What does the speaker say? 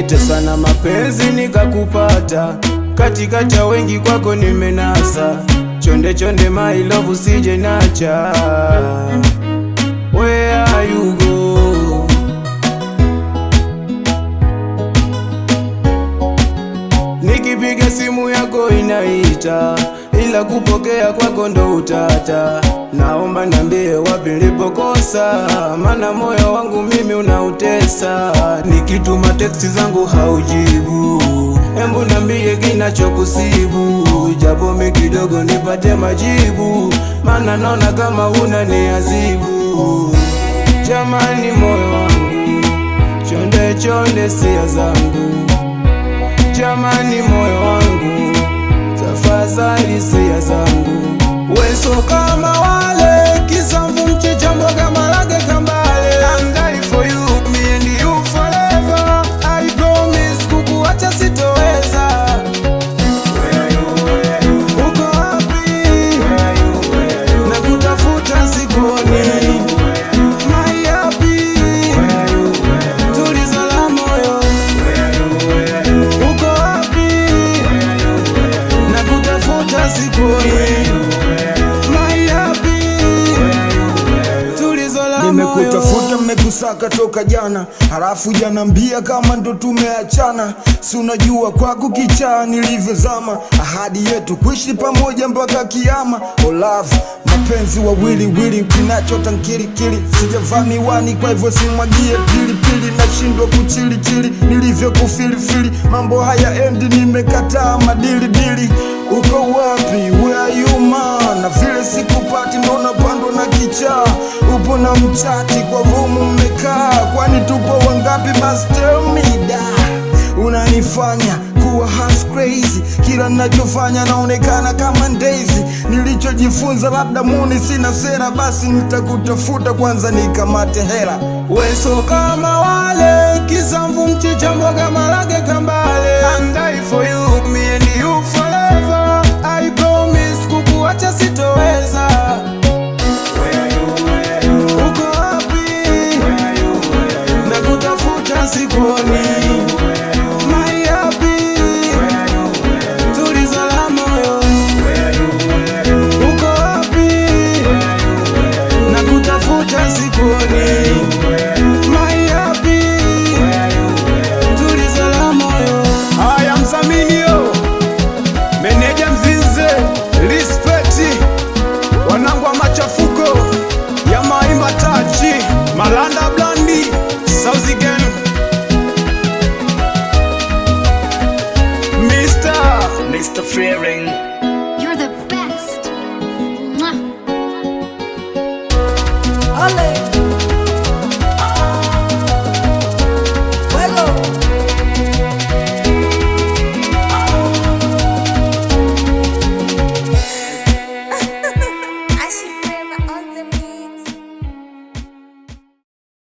nilitesa na mapenzi nikakupata, katikati ya wengi kwako nimenasa. Chonde chonde my love usije nacha, where are you go? Nikipiga simu yako inaita, ila kupokea kwako ndo utata. Naomba niambie wapi nilipokosa, maana moyo wangu mimi unautesa. Nikituma teksti zangu haujibu, embu niambie kinachokusibu, japo mimi kidogo nipate majibu, maana naona kama unaniadhibu. Jamani moyo wangu, chonde chonde sia zangu. Jamani moyo wangu, tafadhali sia zangu. Weso kama wale kisamvu mchicha mboga marage kambale. I'm dying for you, me and you forever. I promise kukuacha sitoweza. Where are you? Uko wapi? Nakutafuta sikuoni. My happy, tulizo la moyo. Uko wapi? Nakutafuta sikuoni. Nimekutafuta mmekusaka toka jana, halafu janambia kama ndo tumeachana. Si unajua kwako kichaa nilivyozama, ahadi yetu kuishi pamoja mpaka kiyama. Oh love, mapenzi wawili wili, kinachota nkirikiri. Sijavaa miwani kwa hivyo simwagie pilipili, nashindwa kuchili chili nilivyo kufilifili. Mambo haya endi, nimekataa madili dili. Uko wapi? Where are you man? Na vile sikupati ndo napandwa na kichaa. Upo na mchati kwa rumu mmekaa, kwani tupo wangapi? Basi tell me da. Unanifanya kuwa half crazy, kila ninachofanya naonekana kama ndezi. Nilichojifunza labda muni sina sera, basi nitakutafuta kwanza nikamate hela. Weso kama wale kisamvu mchicha mboga marage kambale. I'm dying for you, me and you forever. I promise kukuacha sitoweza. Uko wapi? Nakutafuta sikuoni. My happy, tulizo la moyo. Uko wapi? Nakutafuta sikuoni. My happy, tulizo la moyo. Haya msaminio, meneja Mzinze, respect wanangu wa machafuko ya maimba tachi, Malanda Blandi, South again. Mr. Freering, you're the best. Mwah. Ale.